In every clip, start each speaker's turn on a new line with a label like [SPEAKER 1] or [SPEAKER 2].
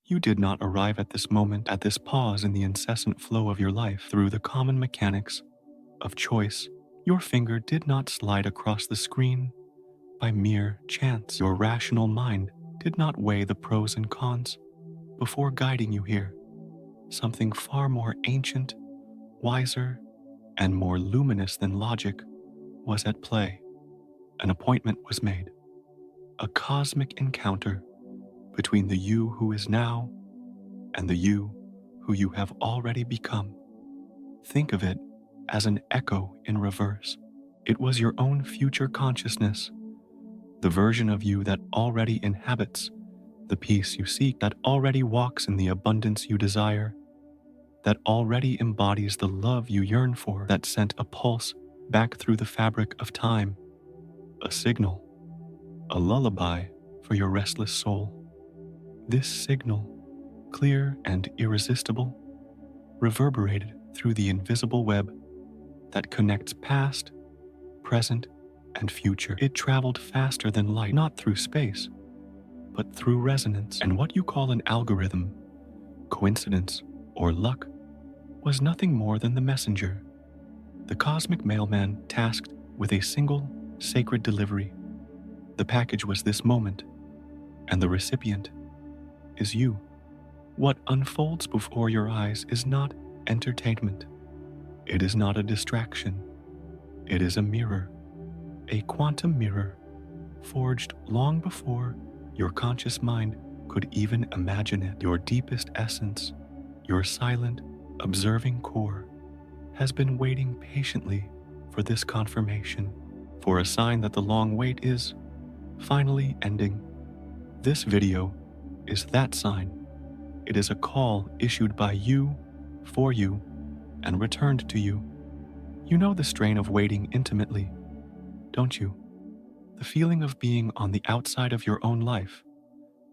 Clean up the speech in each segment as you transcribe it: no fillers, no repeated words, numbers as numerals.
[SPEAKER 1] You did not arrive at this moment, at this pause in the incessant flow of your life through the common mechanics of choice. Your finger did not slide across the screen by mere chance. Your rational mind did not weigh the pros and cons before guiding you here. Something far more ancient, wiser, and more luminous than logic was at play. An appointment was made, a cosmic encounter between the you who is now and the you who you have already become. Think of it as an echo in reverse. It was your own future consciousness, the version of you that already inhabits the peace you seek, that already walks in the abundance you desire, that already embodies the love you yearn for, that sent a pulse back through the fabric of time, a signal, a lullaby for your restless soul. This signal, clear and irresistible, reverberated through the invisible web that connects past, present, and future. It traveled faster than light, not through space, but through resonance. And what you call an algorithm, coincidence, or luck was nothing more than the messenger, the cosmic mailman tasked with a single sacred delivery. The package was this moment, and the recipient is you. What unfolds before your eyes is not entertainment. It is not a distraction. It is a mirror, a quantum mirror, forged long before your conscious mind could even imagine it. Your deepest essence, your silent, observing core, has been waiting patiently for this confirmation, for a sign that the long wait is finally ending. This video is that sign. It is a call issued by you, for you, and returned to you. You know the strain of waiting intimately, don't you? The feeling of being on the outside of your own life,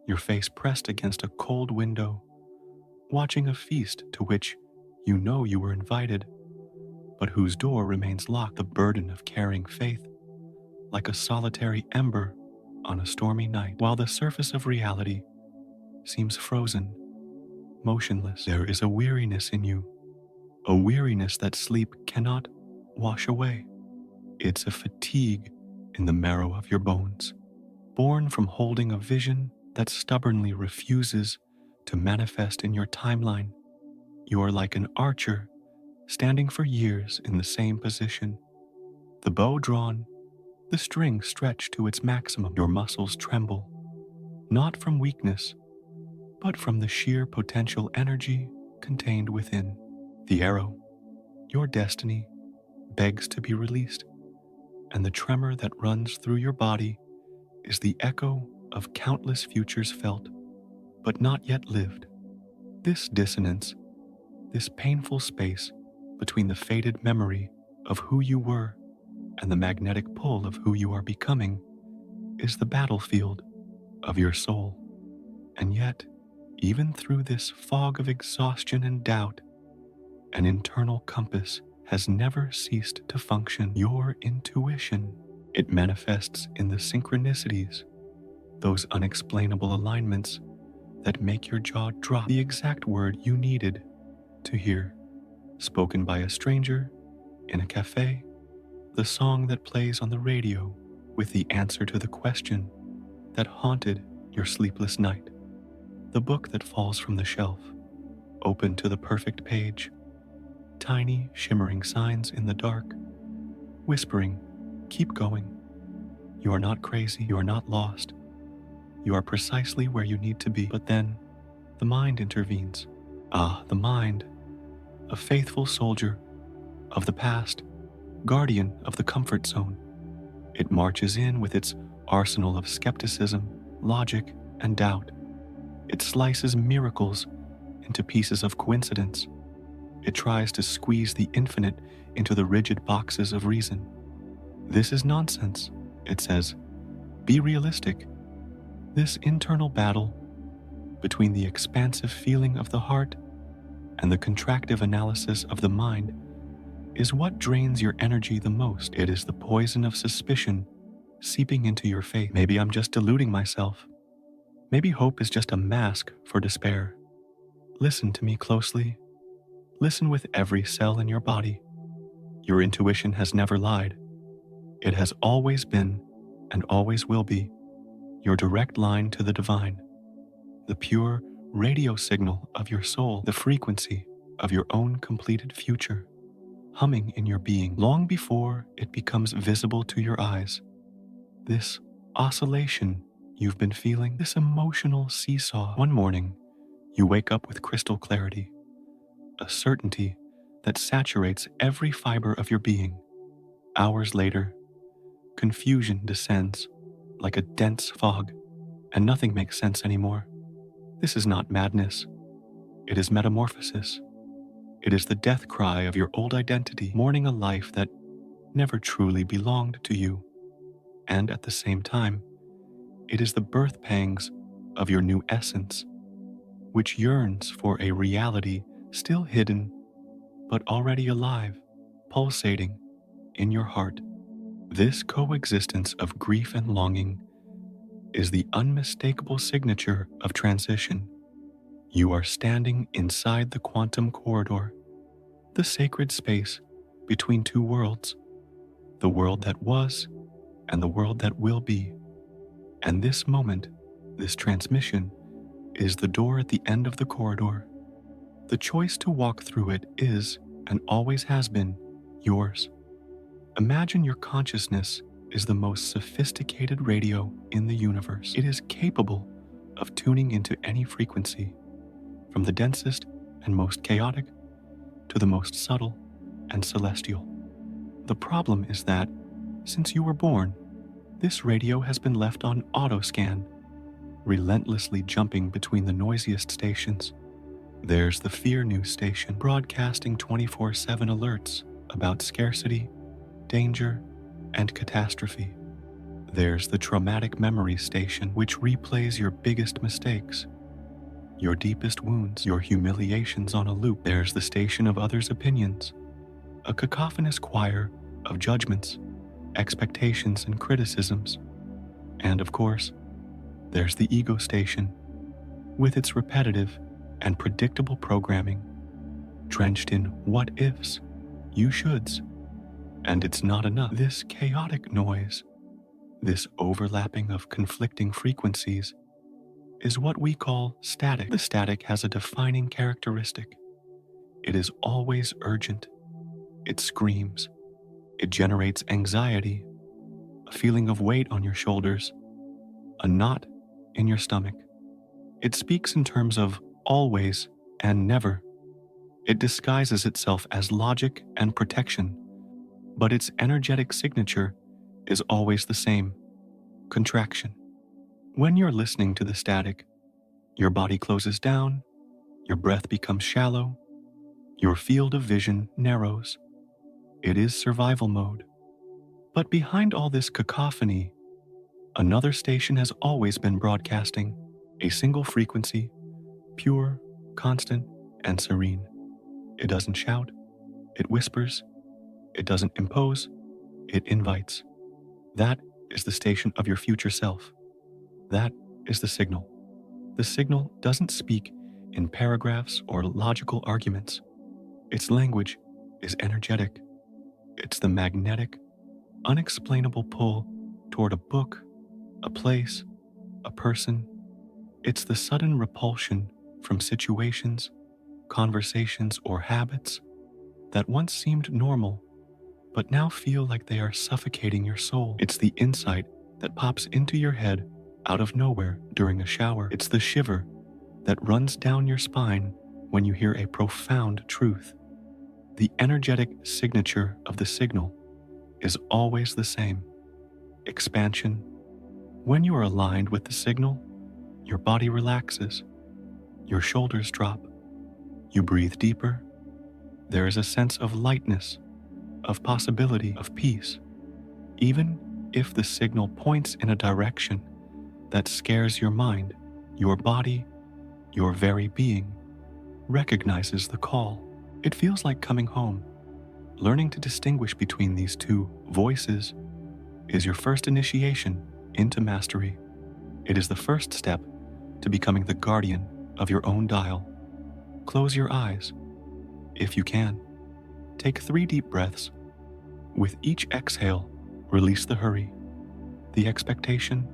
[SPEAKER 1] your face pressed against a cold window, watching a feast to which you know you were invited, but whose door remains locked. The burden of carrying faith, like a solitary ember on a stormy night, while the surface of reality seems frozen, motionless. There is a weariness in you, a weariness that sleep cannot wash away. It's a fatigue in the marrow of your bones, born from holding a vision that stubbornly refuses to manifest in your timeline. You are like an archer standing for years in the same position, the bow drawn, the string stretched to its maximum. Your muscles tremble, not from weakness, but from the sheer potential energy contained within. The arrow, your destiny, begs to be released, and the tremor that runs through your body is the echo of countless futures felt, but not yet lived. This dissonance, this painful space between the faded memory of who you were and the magnetic pull of who you are becoming, is the battlefield of your soul. And yet, even through this fog of exhaustion and doubt, an internal compass has never ceased to function. Your intuition, it manifests in the synchronicities, those unexplainable alignments that make your jaw drop. The exact word you needed to hear, spoken by a stranger in a cafe, the song that plays on the radio with the answer to the question that haunted your sleepless night, the book that falls from the shelf, open to the perfect page, tiny shimmering signs in the dark, whispering, keep going. You are not crazy, you are not lost. You are precisely where you need to be. But then, the mind intervenes. The mind, a faithful soldier of the past, guardian of the comfort zone. It marches in with its arsenal of skepticism, logic, and doubt. It slices miracles into pieces of coincidence. It tries to squeeze the infinite into the rigid boxes of reason. This is nonsense, it says. Be realistic. This internal battle between the expansive feeling of the heart and the contractive analysis of the mind is what drains your energy the most. It is the poison of suspicion seeping into your faith. Maybe I'm just deluding myself. Maybe hope is just a mask for despair. Listen to me closely. Listen with every cell in your body. Your intuition has never lied. It has always been, and always will be, your direct line to the divine, the pure radio signal of your soul, the frequency of your own completed future, humming in your being long before it becomes visible to your eyes. This oscillation you've been feeling, this emotional seesaw. One morning, you wake up with crystal clarity, a certainty that saturates every fiber of your being. Hours later, confusion descends like a dense fog, and nothing makes sense anymore. This is not madness. It is metamorphosis. It is the death cry of your old identity, mourning a life that never truly belonged to you. And at the same time, it is the birth pangs of your new essence, which yearns for a reality still hidden, but already alive, pulsating in your heart. This coexistence of grief and longing is the unmistakable signature of transition. You are standing inside the quantum corridor, the sacred space between two worlds, the world that was and the world that will be. And this moment, this transmission, is the door at the end of the corridor. The choice to walk through it is, and always has been, yours. Imagine your consciousness is the most sophisticated radio in the universe. It is capable of tuning into any frequency, from the densest and most chaotic to the most subtle and celestial. The problem is that, since you were born, this radio has been left on auto-scan, relentlessly jumping between the noisiest stations. There's the fear news station, broadcasting 24/7 alerts about scarcity, danger, and catastrophe. There's the traumatic memory station, which replays your biggest mistakes, your deepest wounds, your humiliations on a loop. There's the station of others' opinions, a cacophonous choir of judgments, expectations, and criticisms. And of course, there's the ego station, with its repetitive and predictable programming, drenched in what-ifs, you-shoulds, and it's not enough. This chaotic noise, this overlapping of conflicting frequencies, is what we call static. The static has a defining characteristic. It is always urgent. It screams. It generates anxiety, a feeling of weight on your shoulders, a knot in your stomach. It speaks in terms of always and never. It disguises itself as logic and protection, but its energetic signature is always the same: contraction. When you're listening to the static, your body closes down, your breath becomes shallow, your field of vision narrows. It is survival mode. But behind all this cacophony, another station has always been broadcasting, a single frequency, pure, constant, and serene. It doesn't shout, it whispers, it doesn't impose, it invites. That is the station of your future self. That is the signal. The signal doesn't speak in paragraphs or logical arguments. Its language is energetic. It's the magnetic, unexplainable pull toward a book, a place, a person. It's the sudden repulsion from situations, conversations, or habits that once seemed normal, but now feel like they are suffocating your soul. It's the insight that pops into your head out of nowhere during a shower. It's the shiver that runs down your spine when you hear a profound truth. The energetic signature of the signal is always the same: expansion. When you are aligned with the signal, your body relaxes, your shoulders drop, you breathe deeper. There is a sense of lightness, of possibility, of peace. Even if the signal points in a direction that scares your mind, your body, your very being, recognizes the call. It feels like coming home. Learning to distinguish between these two voices is your first initiation into mastery. It is the first step to becoming the guardian of your own dial. Close your eyes. If you can, take 3 deep breaths. With each exhale, release the hurry, the expectation,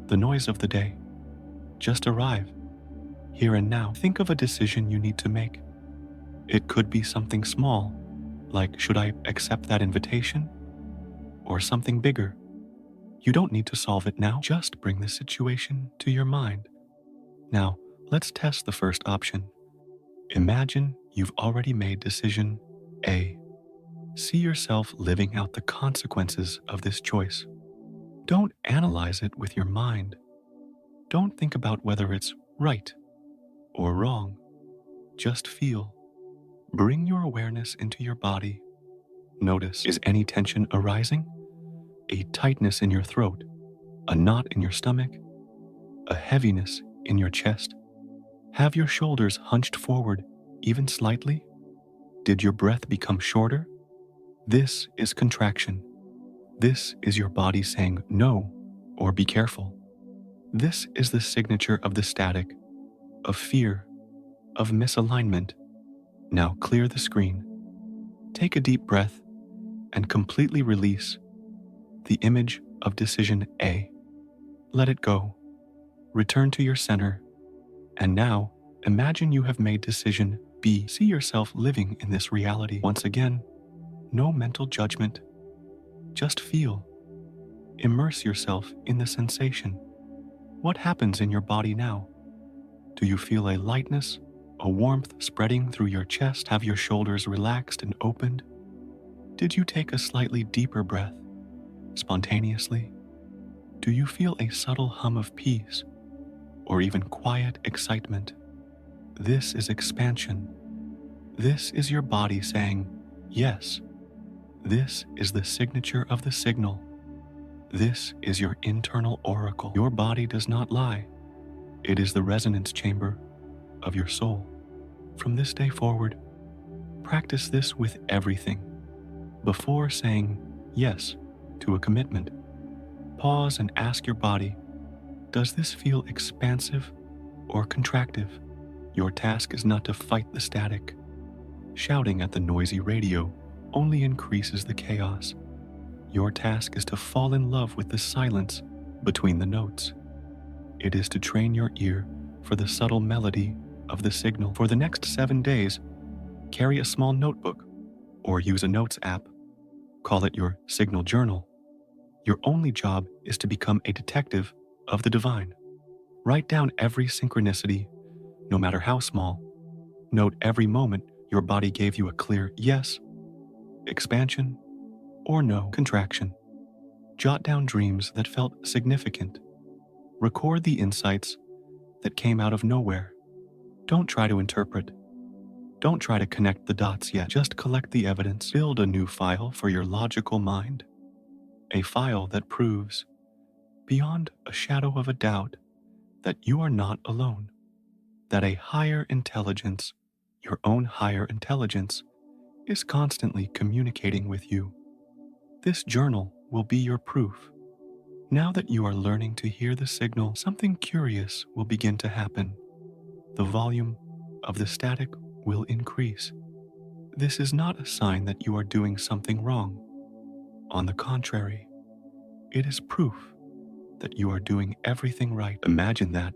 [SPEAKER 1] the noise of the day. Just arrive, here and now. Think of a decision you need to make. It could be something small, like should I accept that invitation? Or something bigger. You don't need to solve it now, just bring the situation to your mind. Now, let's test the first option. Imagine you've already made decision A. See yourself living out the consequences of this choice. Don't analyze it with your mind. Don't think about whether it's right or wrong. Just feel. Bring your awareness into your body. Notice, is any tension arising? A tightness in your throat, a knot in your stomach, a heaviness in your chest? Have your shoulders hunched forward, even slightly? Did your breath become shorter? This is contraction. This is your body saying no or be careful. This is the signature of the static, of fear, of misalignment. Now clear the screen. Take a deep breath and completely release the image of decision A. Let it go. Return to your center. And now, imagine you have made decision B. See yourself living in this reality. Once again, no mental judgment. Just feel. Immerse yourself in the sensation. What happens in your body now? Do you feel a lightness, a warmth spreading through your chest? Have your shoulders relaxed and opened? Did you take a slightly deeper breath, spontaneously? Do you feel a subtle hum of peace, or even quiet excitement? This is expansion. This is your body saying, yes. This is the signature of the signal. This is your internal oracle. Your body does not lie. It is the resonance chamber of your soul. From this day forward, practice this with everything. Before saying yes to a commitment, pause and ask your body, does this feel expansive or contractive? Your task is not to fight the static. Shouting at the noisy radio only increases the chaos. Your task is to fall in love with the silence between the notes. It is to train your ear for the subtle melody of the signal. For the next 7 days, carry a small notebook or use a notes app. Call it your signal journal. Your only job is to become a detective of the divine. Write down every synchronicity, no matter how small. Note every moment your body gave you a clear yes, expansion, or no, contraction. Jot down dreams that felt significant. Record the insights that came out of nowhere. Don't try to interpret. Don't try to connect the dots yet. Just collect the evidence. Build a new file for your logical mind. A file that proves, beyond a shadow of a doubt, that you are not alone. That a higher intelligence, your own higher intelligence, is constantly communicating with you. This journal will be your proof. Now that you are learning to hear the signal, something curious will begin to happen. The volume of the static will increase. This is not a sign that you are doing something wrong. On the contrary, it is proof that you are doing everything right. Imagine that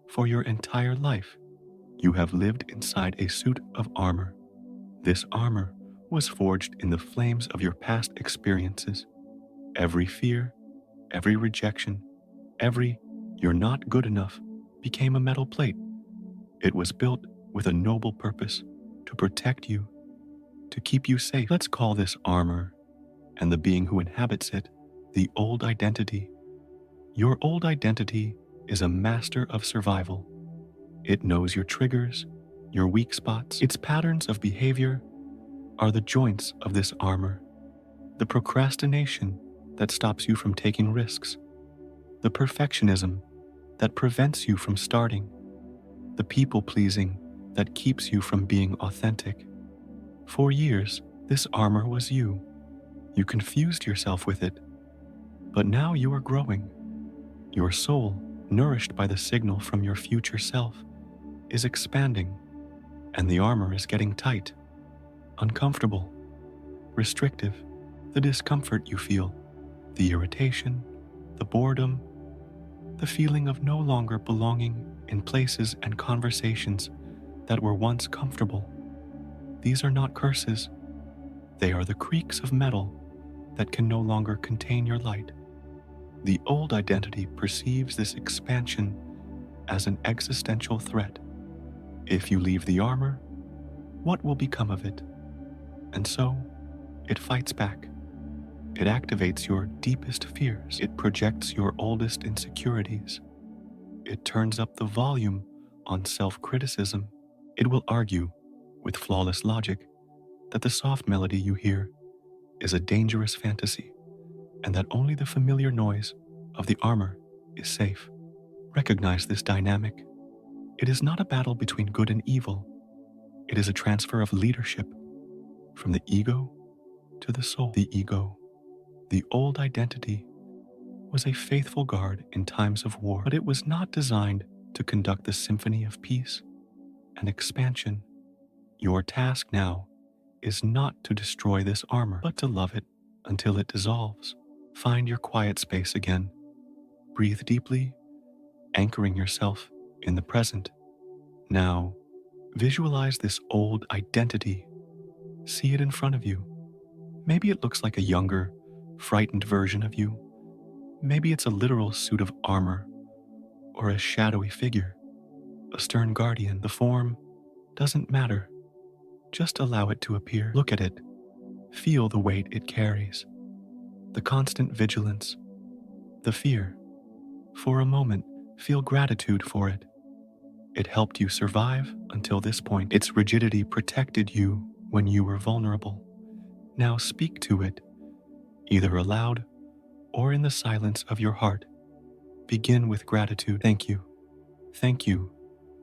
[SPEAKER 1] for your entire life, you have lived inside a suit of armor. This armor was forged in the flames of your past experiences. Every fear, every rejection, every "you're not good enough" became a metal plate. It was built with a noble purpose, to protect you, to keep you safe. Let's call this armor, and the being who inhabits it, the old identity. Your old identity is a master of survival. It knows your triggers, your weak spots. Its patterns of behavior are the joints of this armor. The procrastination that stops you from taking risks. The perfectionism that prevents you from starting. The people-pleasing that keeps you from being authentic. For years, this armor was you. You confused yourself with it. But now you are growing. Your soul nourished by the signal from your future self, is expanding, and the armor is getting tight, uncomfortable, restrictive. The discomfort you feel, the irritation, the boredom, the feeling of no longer belonging in places and conversations that were once comfortable. These are not curses. They are the creaks of metal that can no longer contain your light. The old identity perceives this expansion as an existential threat. If you leave the armor, what will become of it? And so, it fights back. It activates your deepest fears. It projects your oldest insecurities. It turns up the volume on self-criticism. It will argue, with flawless logic, that the soft melody you hear is a dangerous fantasy, and that only the familiar noise of the armor is safe. Recognize this dynamic. It is not a battle between good and evil. It is a transfer of leadership from the ego to the soul. The ego, the old identity, was a faithful guard in times of war, but it was not designed to conduct the symphony of peace and expansion. Your task now is not to destroy this armor, but to love it until it dissolves. Find your quiet space again. Breathe deeply, anchoring yourself in the present. Now, visualize this old identity. See it in front of you. Maybe it looks like a younger, frightened version of you. Maybe it's a literal suit of armor, or a shadowy figure, a stern guardian. The form doesn't matter. Just allow it to appear. Look at it. Feel the weight it carries, the constant vigilance, the fear. For a moment, feel gratitude for it. It helped you survive until this point. Its rigidity protected you when you were vulnerable. Now speak to it, either aloud or in the silence of your heart. Begin with gratitude. Thank you. Thank you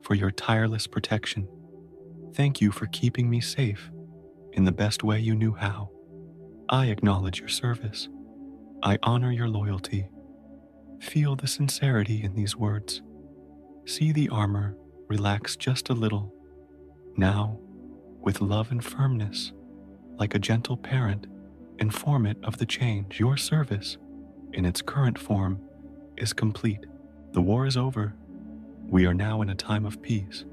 [SPEAKER 1] for your tireless protection. Thank you for keeping me safe in the best way you knew how. I acknowledge your service. I honor your loyalty. Feel the sincerity in these words. See the armor relax just a little. Now, with love and firmness, like a gentle parent, inform it of the change. Your service, in its current form, is complete. The war is over. We are now in a time of peace.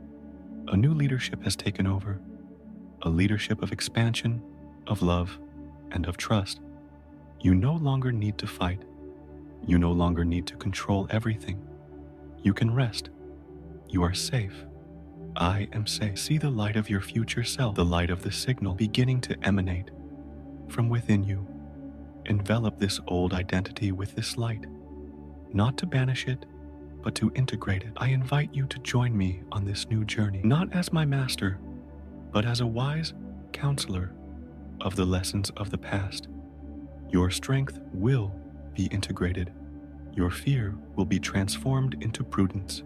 [SPEAKER 1] A new leadership has taken over. A leadership of expansion, of love, and of trust. You no longer need to fight. You no longer need to control everything. You can rest. You are safe. I am safe. See the light of your future self, the light of the signal beginning to emanate from within you. Envelop this old identity with this light, not to banish it, but to integrate it. I invite you to join me on this new journey, not as my master, but as a wise counselor of the lessons of the past. Your strength will be integrated. Your fear will be transformed into prudence.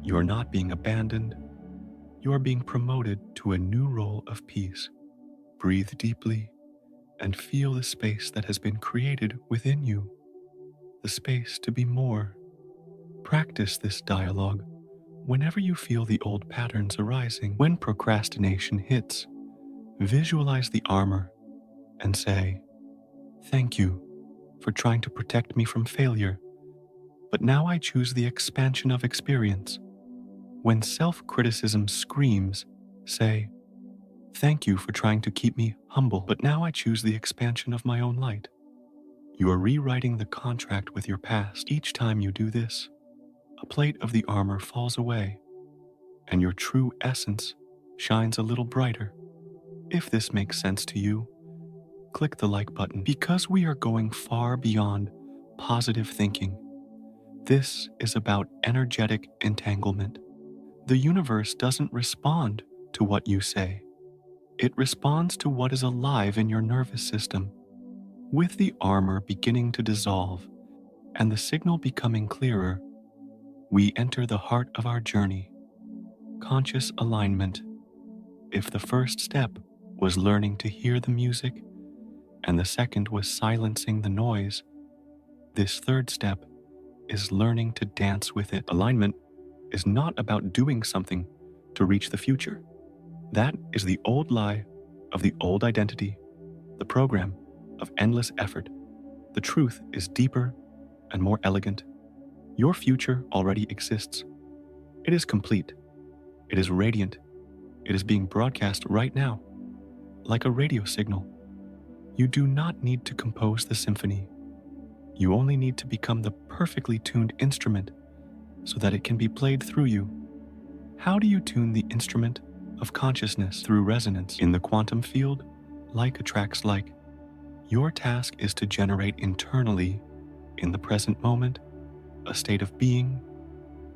[SPEAKER 1] You are not being abandoned. You are being promoted to a new role of peace. Breathe deeply and feel the space that has been created within you, the space to be more. Practice this dialogue whenever you feel the old patterns arising. When procrastination hits, visualize the armor and say, "Thank you for trying to protect me from failure, but now I choose the expansion of experience." When self-criticism screams, say, "Thank you for trying to keep me humble, but now I choose the expansion of my own light." You are rewriting the contract with your past. Each time you do this, a plate of the armor falls away, and your true essence shines a little brighter. If this makes sense to you, click the like button. Because we are going far beyond positive thinking, this is about energetic entanglement. The universe doesn't respond to what you say. It responds to what is alive in your nervous system. With the armor beginning to dissolve and the signal becoming clearer, we enter the heart of our journey, conscious alignment. If the first step was learning to hear the music, and the second was silencing the noise, this third step is learning to dance with it. Alignment is not about doing something to reach the future. That is the old lie of the old identity, the program of endless effort. The truth is deeper and more elegant. Your future already exists. It is complete. It is radiant. It is being broadcast right now, like a radio signal. You do not need to compose the symphony. You only need to become the perfectly tuned instrument so that it can be played through you. How do you tune the instrument of consciousness? Through resonance. In the quantum field, like attracts like. Your task is to generate internally, in the present moment, a state of being,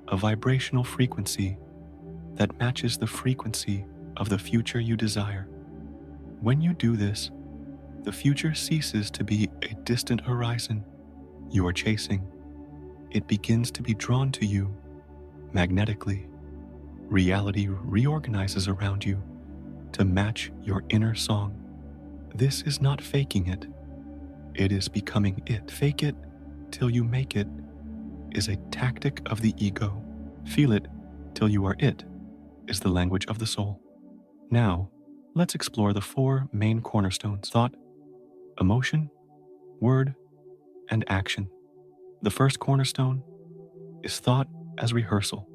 [SPEAKER 1] a vibrational frequency that matches the frequency of the future you desire. When you do this, the future ceases to be a distant horizon you are chasing. It begins to be drawn to you magnetically. Reality reorganizes around you to match your inner song. This is not faking it. It is becoming it. Fake it till you make it is a tactic of the ego. Feel it till you are it is the language of the soul. Now, let's explore the 4 main cornerstones: thought, emotion, word, and action. The first cornerstone is thought as rehearsal.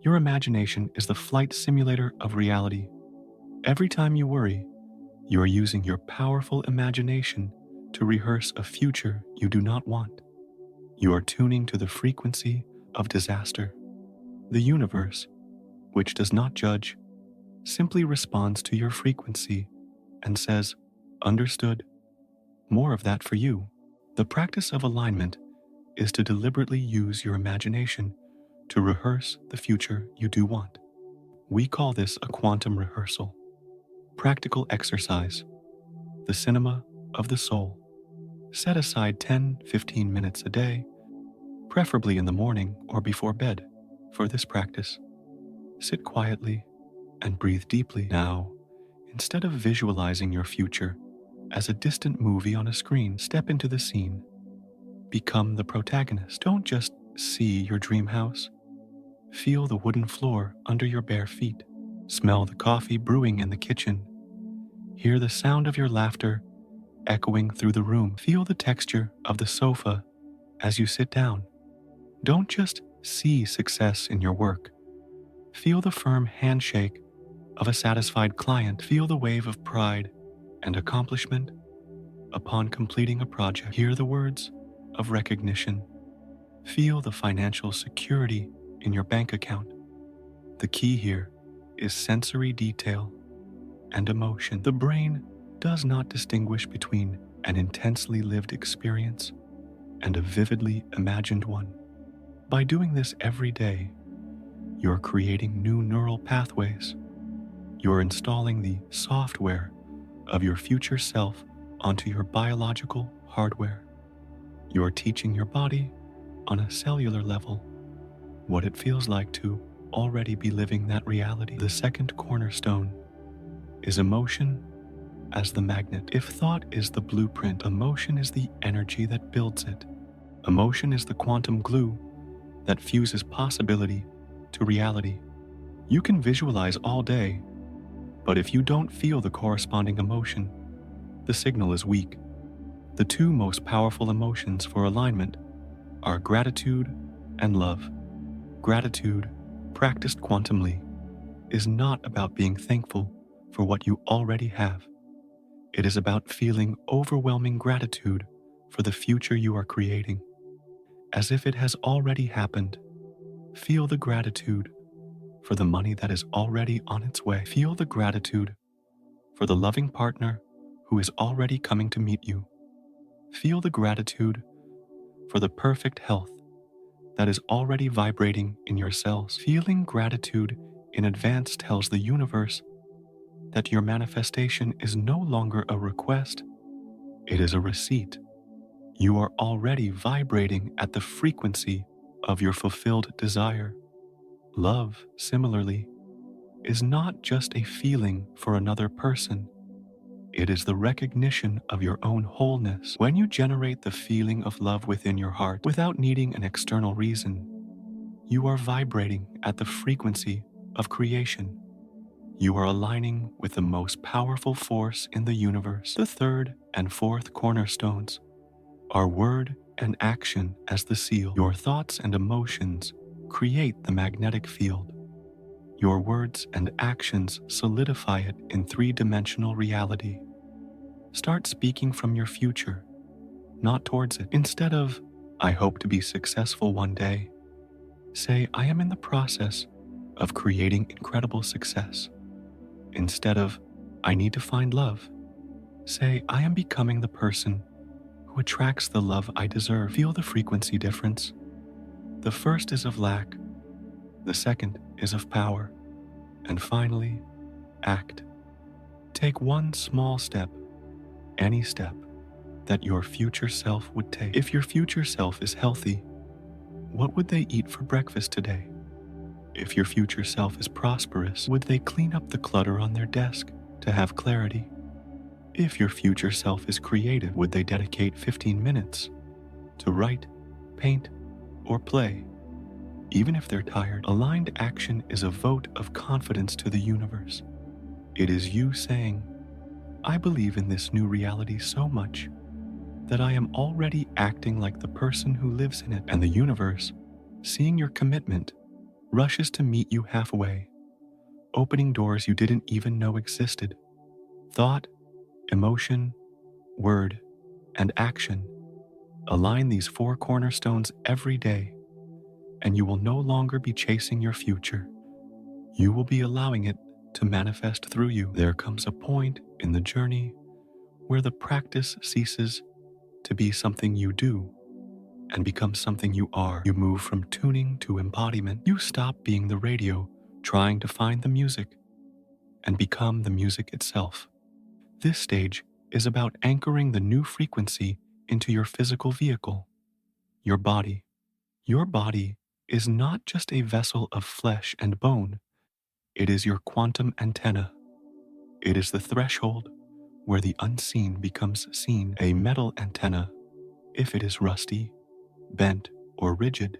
[SPEAKER 1] Your imagination is the flight simulator of reality. Every time you worry, you are using your powerful imagination to rehearse a future you do not want. You are tuning to the frequency of disaster. The universe, which does not judge, simply responds to your frequency and says, "Understood." More of that for you. The practice of alignment is to deliberately use your imagination to rehearse the future you do want. We call this a quantum rehearsal. Practical exercise, the cinema of the soul. Set aside 10-15 minutes a day, preferably in the morning or before bed, for this practice. Sit quietly and breathe deeply. Now, instead of visualizing your future as a distant movie on a screen, step into the scene. Become the protagonist. Don't just see your dream house. Feel the wooden floor under your bare feet. Smell the coffee brewing in the kitchen. Hear the sound of your laughter echoing through the room. Feel the texture of the sofa as you sit down. Don't just see success in your work. Feel the firm handshake of a satisfied client. Feel the wave of pride and accomplishment upon completing a project. Hear the words of recognition. Feel the financial security in your bank account. The key here is sensory detail and emotion. The brain does not distinguish between an intensely lived experience and a vividly imagined one. By doing this every day, you're creating new neural pathways. You're installing the software of your future self onto your biological hardware. You're teaching your body on a cellular level what it feels like to already be living that reality. The second cornerstone is emotion as the magnet. If thought is the blueprint, emotion is the energy that builds it. Emotion is the quantum glue that fuses possibility to reality. You can visualize all day, but if you don't feel the corresponding emotion, the signal is weak. The 2 most powerful emotions for alignment are gratitude and love. Gratitude, practiced quantumly, is not about being thankful for what you already have. It is about feeling overwhelming gratitude for the future you are creating, as if it has already happened. Feel the gratitude for the money that is already on its way. Feel the gratitude for the loving partner who is already coming to meet you. Feel the gratitude for the perfect health that is already vibrating in your cells. Feeling gratitude in advance tells the universe that your manifestation is no longer a request, it is a receipt. You are already vibrating at the frequency of your fulfilled desire. Love, similarly, is not just a feeling for another person. It is the recognition of your own wholeness. When you generate the feeling of love within your heart without needing an external reason, you are vibrating at the frequency of creation. You are aligning with the most powerful force in the universe. The third and fourth cornerstones are word and action as the seal. Your thoughts and emotions create the magnetic field. Your words and actions solidify it in three-dimensional reality. Start speaking from your future, not towards it. Instead of, I hope to be successful one day, say, I am in the process of creating incredible success. Instead of, I need to find love, say, I am becoming the person who attracts the love I deserve. Feel the frequency difference. The first is of lack, the second is of power, and finally, act. Take one small step, any step, that your future self would take. If your future self is healthy, what would they eat for breakfast today? If your future self is prosperous, would they clean up the clutter on their desk to have clarity? If your future self is creative, would they dedicate 15 minutes to write, paint, or play? Even if they're tired, aligned action is a vote of confidence to the universe. It is you saying, I believe in this new reality so much that I am already acting like the person who lives in it, and the universe, seeing your commitment, rushes to meet you halfway, opening doors you didn't even know existed. Thought, emotion, word, and action. Align these four cornerstones every day, and you will no longer be chasing your future. You will be allowing it to manifest through you. There comes a point in the journey where the practice ceases to be something you do and becomes something you are. You move from tuning to embodiment. You stop being the radio trying to find the music and become the music itself. This stage is about anchoring the new frequency into your physical vehicle, your body. Your body is not just a vessel of flesh and bone. It is your quantum antenna. It is the threshold where the unseen becomes seen. A metal antenna, if it is rusty, bent, or rigid,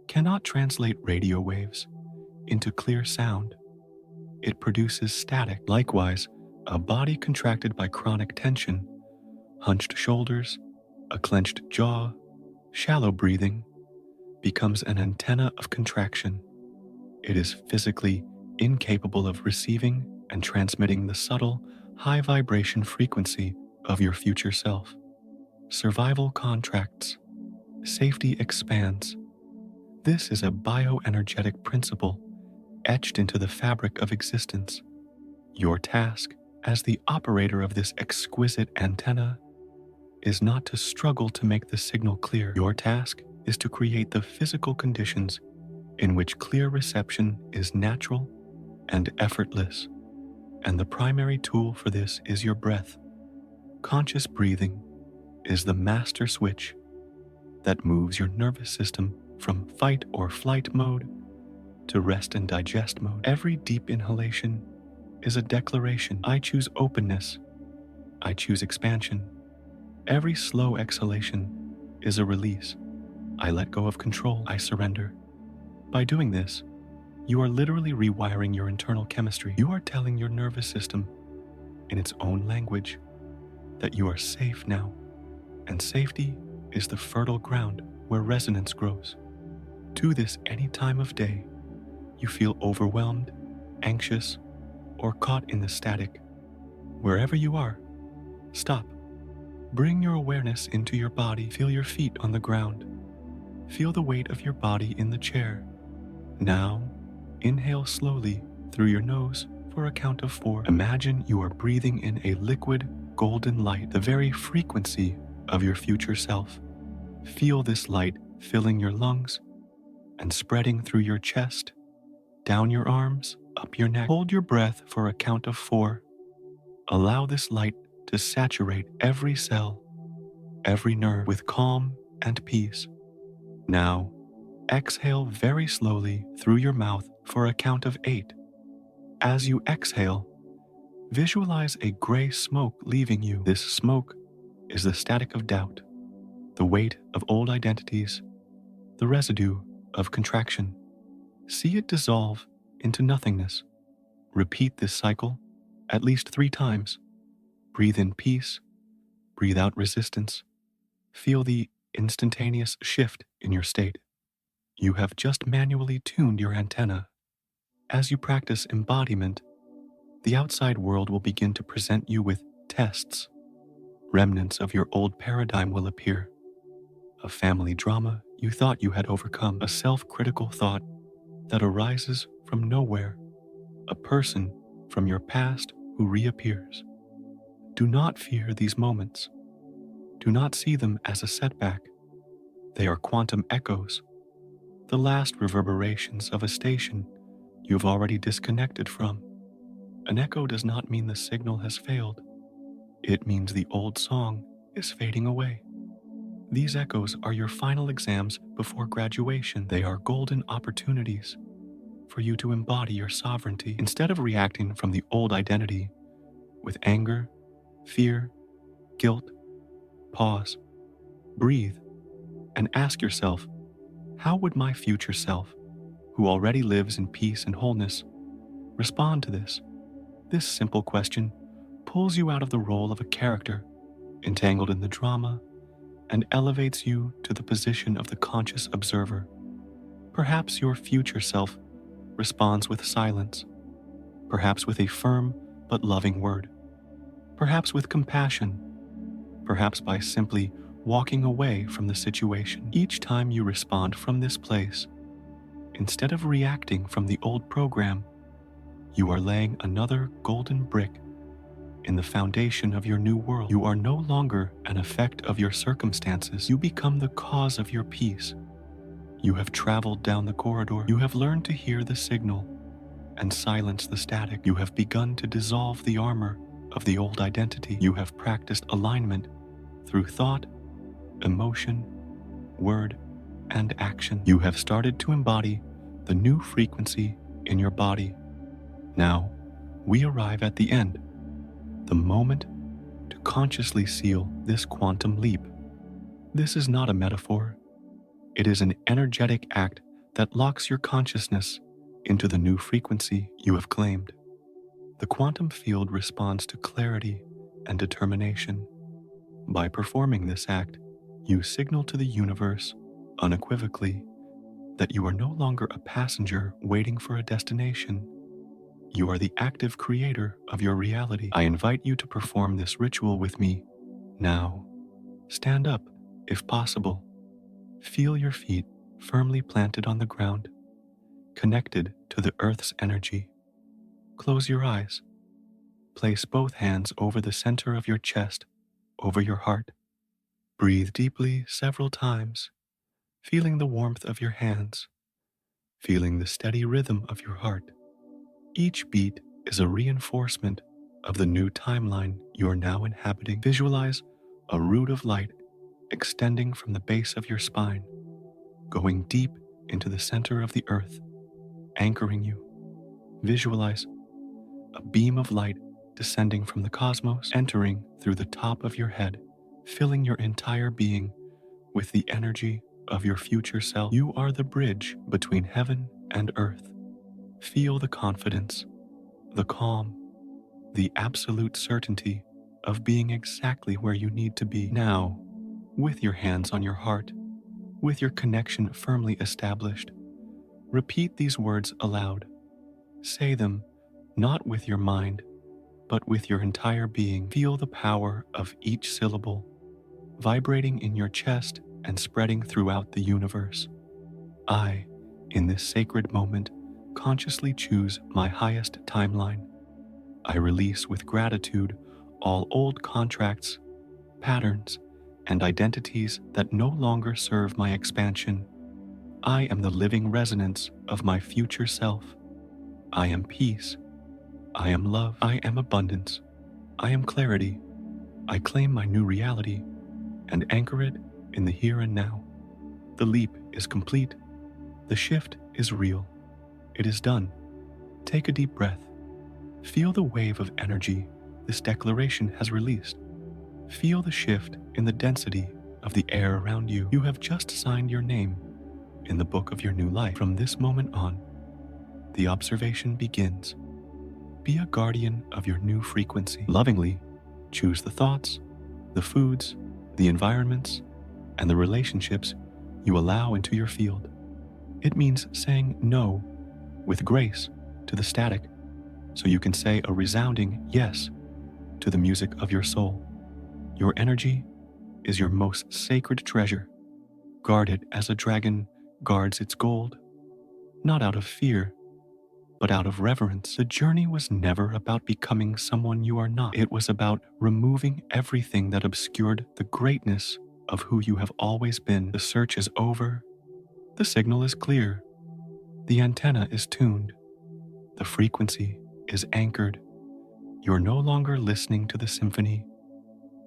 [SPEAKER 1] cannot translate radio waves into clear sound. It produces static. Likewise, a body contracted by chronic tension, hunched shoulders, a clenched jaw, shallow breathing, becomes an antenna of contraction. It is physically incapable of receiving and transmitting the subtle, high vibration frequency of your future self. Survival contracts. Safety expands. This is a bioenergetic principle etched into the fabric of existence. Your task as the operator of this exquisite antenna is not to struggle to make the signal clear. Your task is to create the physical conditions in which clear reception is natural and effortless. And the primary tool for this is your breath. Conscious breathing is the master switch that moves your nervous system from fight or flight mode to rest and digest mode. Every deep inhalation is a declaration. I choose openness. I choose expansion. Every slow exhalation is a release. I let go of control. I surrender. By doing this, you are literally rewiring your internal chemistry. You are telling your nervous system, in its own language, that you are safe now, and safety is the fertile ground where resonance grows. Do this any time of day you feel overwhelmed, anxious, or caught in the static. Wherever you are, stop. Bring your awareness into your body. Feel your feet on the ground. Feel the weight of your body in the chair. Now, inhale slowly through your nose for a count of 4. Imagine you are breathing in a liquid, golden light, the very frequency of your future self. Feel this light filling your lungs and spreading through your chest, down your arms, up your neck. Hold your breath for a count of 4. Allow this light to saturate every cell, every nerve with calm and peace. Now, exhale very slowly through your mouth for a count of 8. As you exhale, Visualize a gray smoke leaving you. This smoke is the static of doubt, the weight of old identities, the residue of contraction. See it dissolve into nothingness. Repeat this cycle at least 3 times. Breathe in peace, breathe out resistance. Feel the instantaneous shift in your state. You have just manually tuned your antenna. As you practice embodiment, the outside world will begin to present you with tests. Remnants of your old paradigm will appear. A family drama you thought you had overcome, a self-critical thought that arises from nowhere, a person from your past who reappears. Do not fear these moments. Do not see them as a setback. They are quantum echoes, the last reverberations of a station you've already disconnected from. An echo does not mean the signal has failed. It means the old song is fading away. These echoes are your final exams before graduation. They are golden opportunities for you to embody your sovereignty. Instead of reacting from the old identity with anger, fear, guilt, pause, breathe, and ask yourself, how would my future self, who already lives in peace and wholeness, respond to this? This simple question pulls you out of the role of a character entangled in the drama and elevates you to the position of the conscious observer. Perhaps your future self responds with silence, perhaps with a firm but loving word, perhaps with compassion, perhaps by simply walking away from the situation. Each time you respond from this place, instead of reacting from the old program, you are laying another golden brick in the foundation of your new world. You are no longer an effect of your circumstances. You become the cause of your peace. You have traveled down the corridor. You have learned to hear the signal and silence the static. You have begun to dissolve the armor of the old identity. You have practiced alignment through thought, emotion, word, and action. You have started to embody the new frequency in your body. Now, we arrive at the end, the moment to consciously seal this quantum leap. This is not a metaphor. It is an energetic act that locks your consciousness into the new frequency you have claimed. The quantum field responds to clarity and determination. By performing this act, you signal to the universe unequivocally that you are no longer a passenger waiting for a destination. You are the active creator of your reality. I invite you to perform this ritual with me. Now, stand up if possible. Feel your feet firmly planted on the ground, connected to the earth's energy. Close your eyes. Place both hands over the center of your chest, over your heart. Breathe deeply several times, feeling the warmth of your hands, feeling the steady rhythm of your heart. Each beat is a reinforcement of the new timeline you are now inhabiting. Visualize a root of light extending from the base of your spine, going deep into the center of the earth, anchoring you. Visualize a beam of light descending from the cosmos, entering through the top of your head, filling your entire being with the energy of your future self. You are the bridge between heaven and earth. Feel the confidence, the calm, the absolute certainty of being exactly where you need to be. Now, with your hands on your heart, with your connection firmly established, repeat these words aloud. Say them not with your mind, but with your entire being. Feel the power of each syllable, vibrating in your chest and spreading throughout the universe. I, in this sacred moment, consciously choose my highest timeline. I release with gratitude all old contracts, patterns, and identities that no longer serve my expansion. I am the living resonance of my future self. I am peace. I am love. I am abundance. I am clarity. I claim my new reality and anchor it in the here and now. The leap is complete. The shift is real. It is done. Take a deep breath. Feel the wave of energy this declaration has released. Feel the shift in the density of the air around you. You have just signed your name in the book of your new life. From this moment on, the observation begins. Be a guardian of your new frequency. Lovingly, choose the thoughts, the foods, the environments, and the relationships you allow into your field. It means saying no with grace to the static, so you can say a resounding yes to the music of your soul. Your energy is your most sacred treasure. Guard it as a dragon guards its gold, not out of fear, but out of reverence. The journey was never about becoming someone you are not. It was about removing everything that obscured the greatness of who you have always been. The search is over. The signal is clear. The antenna is tuned. The frequency is anchored. You're no longer listening to the symphony.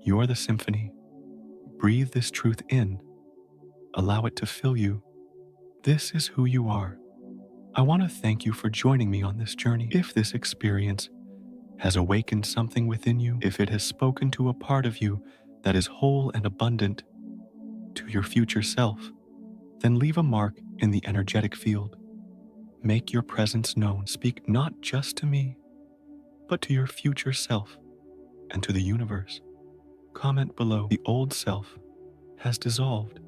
[SPEAKER 1] You're the symphony. Breathe this truth in. Allow it to fill you. This is who you are. I want to thank you for joining me on this journey. If this experience has awakened something within you, if it has spoken to a part of you that is whole and abundant to your future self, then leave a mark in the energetic field. Make your presence known. Speak not just to me, but to your future self and to the universe. Comment below. The old self has dissolved.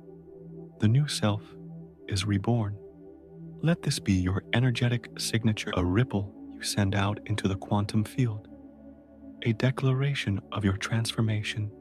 [SPEAKER 1] The new self is reborn. Let this be your energetic signature, a ripple you send out into the quantum field, a declaration of your transformation